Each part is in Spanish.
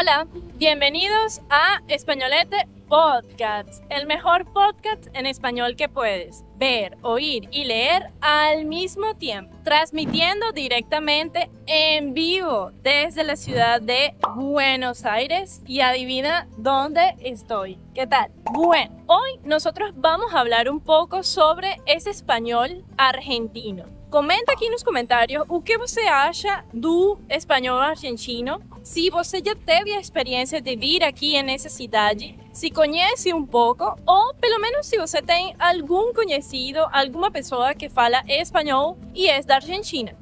Hola, bienvenidos a Españolete Podcast, el mejor podcast en español que puedes ver, oír y leer al mismo tiempo, transmitiendo directamente en vivo desde la ciudad de Buenos Aires. Y adivina dónde estoy. ¿Qué tal? Bueno, hoy nosotros vamos a hablar un pouco sobre esse español argentino. Comenta aqui nos comentários o que você acha do espanhol argentino, se você já teve a experiência de vir aqui nessa cidade, se conhece um pouco, ou pelo menos se você tem algum conhecido, alguma pessoa que fala espanhol e é da Argentina.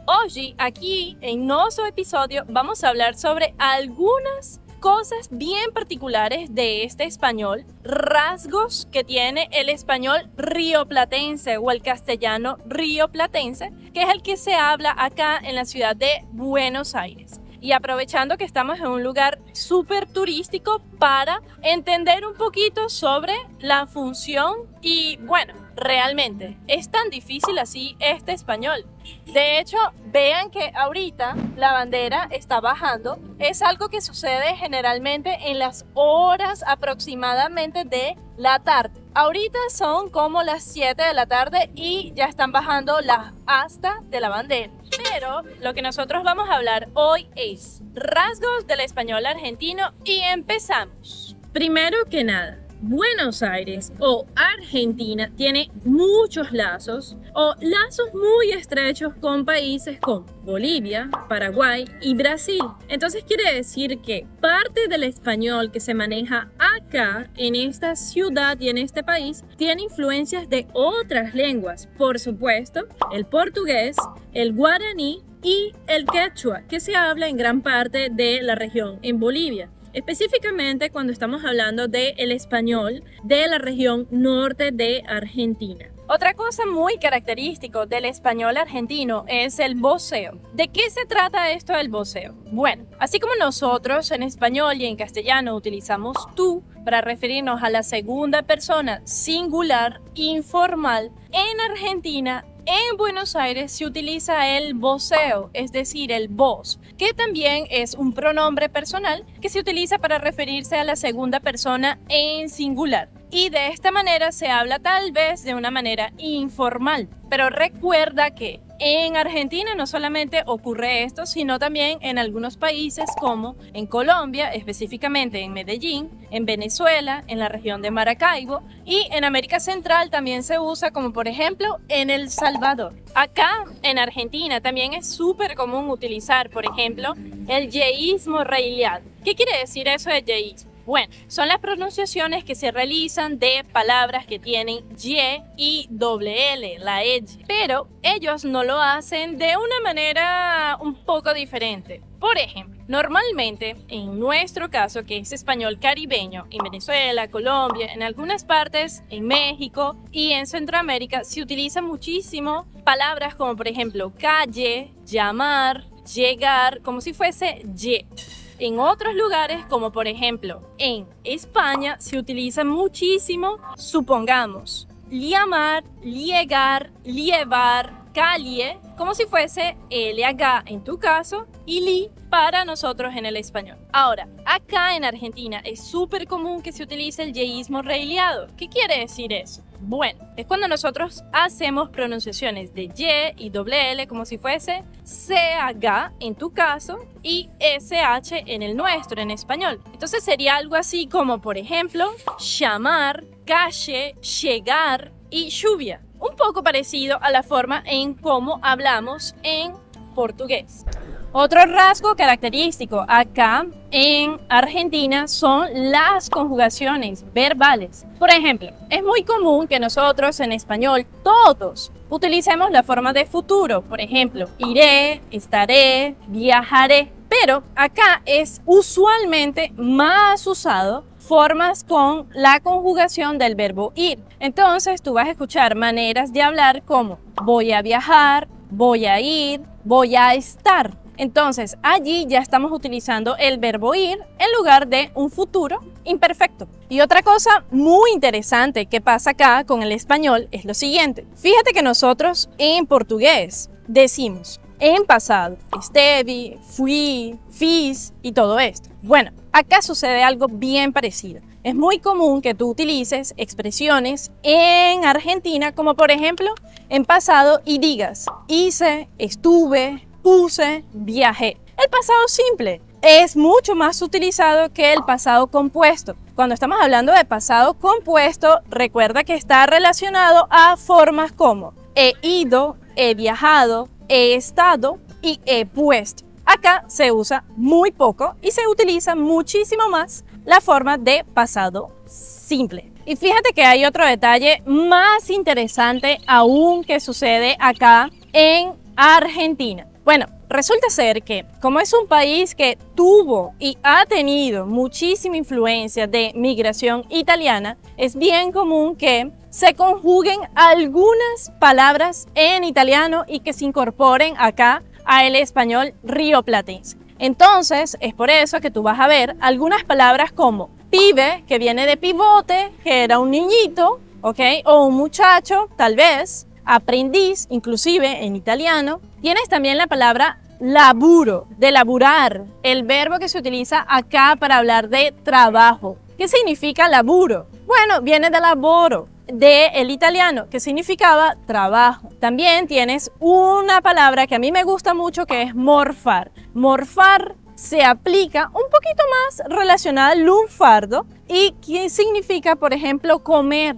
Hoje, aqui em nosso episódio, vamos a hablar sobre algunas cosas bien particulares de este español, rasgos que tiene el español rioplatense o el castellano rioplatense, que es el que se habla acá en la ciudad de Buenos Aires. Y aprovechando que estamos en un lugar súper turístico para entender un poquito sobre la función y bueno, realmente es tan difícil así este español. De hecho, vean que ahorita la bandera está bajando. Es algo que sucede generalmente en las horas aproximadamente de la tarde. Ahorita son como las 7 de la tarde y ya están bajando las astas de la bandera. Pero lo que nosotros vamos a hablar hoy es rasgos del español argentino y empezamos. Primero que nada, Buenos Aires o Argentina tiene muchos lazos o lazos muy estrechos con países como Bolivia, Paraguay y Brasil. Entonces quiere decir que parte del español que se maneja acá en esta ciudad y en este país tiene influencias de otras lenguas. Por supuesto, el portugués, el guaraní y el quechua, que se habla en gran parte de la región en Bolivia. Específicamente cuando estamos hablando del español de la región norte de Argentina. Otra cosa muy característica del español argentino es el voceo. ¿De qué se trata esto del voceo? Bueno, así como nosotros en español y en castellano utilizamos tú para referirnos a la segunda persona singular informal, en Argentina, en Buenos Aires se utiliza el voceo, es decir, el vos, que también es un pronombre personal que se utiliza para referirse a la segunda persona en singular. Y de esta manera se habla tal vez de una manera informal. Pero recuerda que en Argentina no solamente ocurre esto, sino también en algunos países como en Colombia, específicamente en Medellín, en Venezuela, en la región de Maracaibo y en América Central también se usa como por ejemplo en El Salvador. Acá en Argentina también es súper común utilizar por ejemplo el yeísmo reiliado. ¿Qué quiere decir eso de yeísmo? Bueno, son las pronunciaciones que se realizan de palabras que tienen y doble L, la E. Pero ellos no lo hacen de una manera un poco diferente. Por ejemplo, normalmente en nuestro caso, que es español caribeño, en Venezuela, Colombia, en algunas partes, en México y en Centroamérica, se utilizan muchísimo palabras como por ejemplo calle, llamar, llegar, como si fuese ye. En otros lugares, como por ejemplo en España, se utiliza muchísimo, supongamos, llamar, llegar, llevar, calle, como si fuese LH en tu caso y li para nosotros en el español. Ahora, acá en Argentina es súper común que se utilice el yeísmo reiliado. ¿Qué quiere decir eso? Bueno, es cuando nosotros hacemos pronunciaciones de y doble L como si fuese CH en tu caso y SH en el nuestro, en español. Entonces sería algo así como, por ejemplo, llamar, calle, llegar y lluvia. Un poco parecido a la forma en cómo hablamos en portugués. Otro rasgo característico acá en Argentina son las conjugaciones verbales. Por ejemplo, es muy común que nosotros en español todos utilicemos la forma de futuro. Por ejemplo, iré, estaré, viajaré. Pero acá es usualmente más usado formas con la conjugación del verbo ir. Entonces tú vas a escuchar maneras de hablar como voy a viajar, voy a ir, voy a estar. Entonces allí ya estamos utilizando el verbo ir en lugar de un futuro imperfecto. Y otra cosa muy interesante que pasa acá con el español es lo siguiente. Fíjate que nosotros en portugués decimos en pasado. Estevi, fui, fis y todo esto. Bueno, acá sucede algo bien parecido. Es muy común que tú utilices expresiones en Argentina como por ejemplo en pasado y digas hice, estuve, puse, viajé. El pasado simple es mucho más utilizado que el pasado compuesto. Cuando estamos hablando de pasado compuesto, recuerda que está relacionado a formas como he ido, he viajado, he estado y he puesto. Acá se usa muy poco y se utiliza muchísimo más la forma de pasado simple. Y fíjate que hay otro detalle más interesante aún que sucede acá en Argentina. Bueno, resulta ser que como es un país que tuvo y ha tenido muchísima influencia de migración italiana, es bien común que se conjuguen algunas palabras en italiano y que se incorporen acá al español rioplatense. Entonces, es por eso que tú vas a ver algunas palabras como pibe, que viene de pivote, que era un niñito, ¿ok? O un muchacho, tal vez, aprendiz, inclusive en italiano. Tienes también la palabra laburo, de laburar, el verbo que se utiliza acá para hablar de trabajo. ¿Qué significa laburo? Bueno, viene de laboro, del italiano, que significaba trabajo. También tienes una palabra que a mí me gusta mucho, que es morfar. Morfar se aplica un poquito más relacionada al lunfardo y que significa, por ejemplo, comer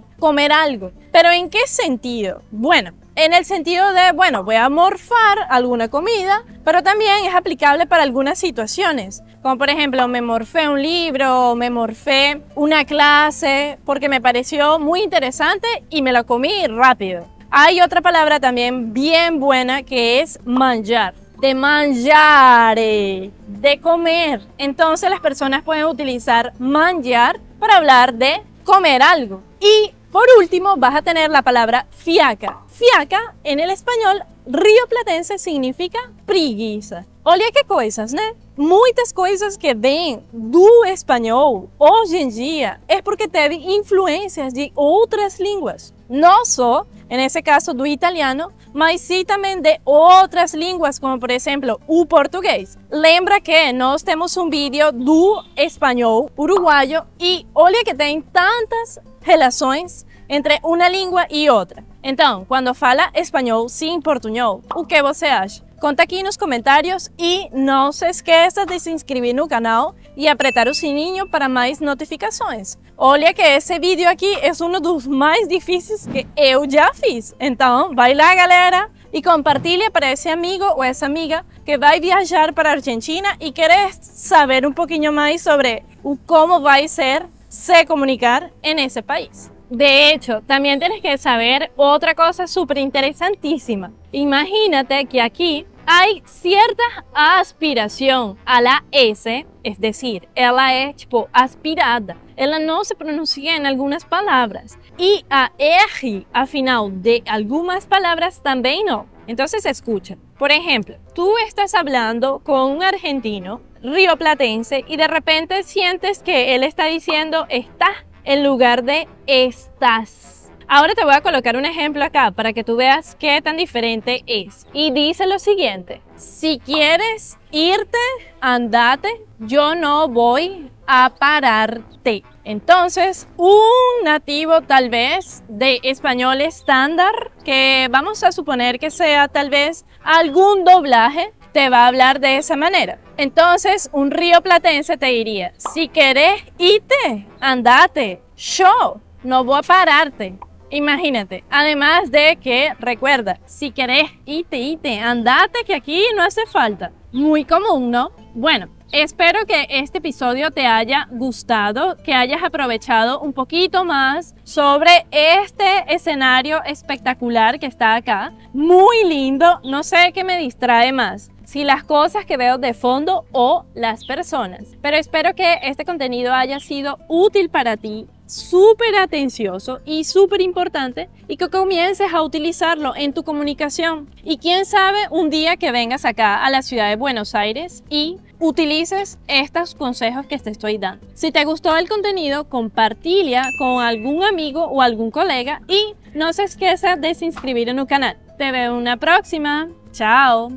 algo. ¿Pero en qué sentido? Bueno, en el sentido de, bueno, voy a morfar alguna comida, pero también es aplicable para algunas situaciones, como por ejemplo, me morfé un libro, me morfé una clase, porque me pareció muy interesante y me la comí rápido. Hay otra palabra también bien buena que es manjar, de mangiare, de comer. Entonces las personas pueden utilizar manjar para hablar de comer algo. Y por último vas a tener la palabra fiaca. Fiaca en el español rioplatense significa preguiça. Olha que coisas, né? Muitas coisas que vêm do espanhol hoje em dia é porque teve influências de outras línguas. Não só, nesse caso, do italiano, mas sim também de outras línguas, como por exemplo o português. Lembra que nós temos um vídeo do espanhol uruguaio e olha que tem tantas relações entre uma língua e outra. Então, quando fala espanhol sem portunhol, o que você acha? Conta aqui nos comentários e não se esqueça de se inscrever no canal e apertar o sininho para mais notificações. Olha que esse vídeo aqui é um dos mais difíceis que eu já fiz. Então, vai lá, galera, e compartilha para esse amigo ou essa amiga que vai viajar para a Argentina e quer saber um pouquinho mais sobre como vai ser se comunicar en ese país. De hecho, también tienes que saber otra cosa súper interesantísima. Imagínate que aquí hay cierta aspiración a la S, es decir, ela es tipo aspirada. Ela no se pronuncia en algunas palabras. Y a R al final de algunas palabras también no. Entonces escucha. Por ejemplo, tú estás hablando con un argentino rioplatense y de repente sientes que él está diciendo está en lugar de estás. Ahora te voy a colocar un ejemplo acá para que tú veas qué tan diferente es. Y dice lo siguiente: si quieres irte, andate, yo no voy a pararte. Entonces, un nativo tal vez de español estándar, que vamos a suponer que sea tal vez algún doblaje, te va a hablar de esa manera. Entonces, un rioplatense te diría: si querés irte, andate, yo no voy a pararte. Imagínate, además de que, recuerda, si querés irte, andate, que aquí no hace falta. Muy común, ¿no? Bueno, espero que este episodio te haya gustado, que hayas aprovechado un poquito más sobre este escenario espectacular que está acá. Muy lindo, no sé qué me distrae más, si las cosas que veo de fondo o las personas. Pero espero que este contenido haya sido útil para ti, súper atencioso y súper importante, y que comiences a utilizarlo en tu comunicación. Y quién sabe, un día que vengas acá a la ciudad de Buenos Aires y utilices estos consejos que te estoy dando. Si te gustó el contenido, compartila con algún amigo o algún colega y no se esqueça de se inscribir en el canal. Te veo en una próxima. Chao.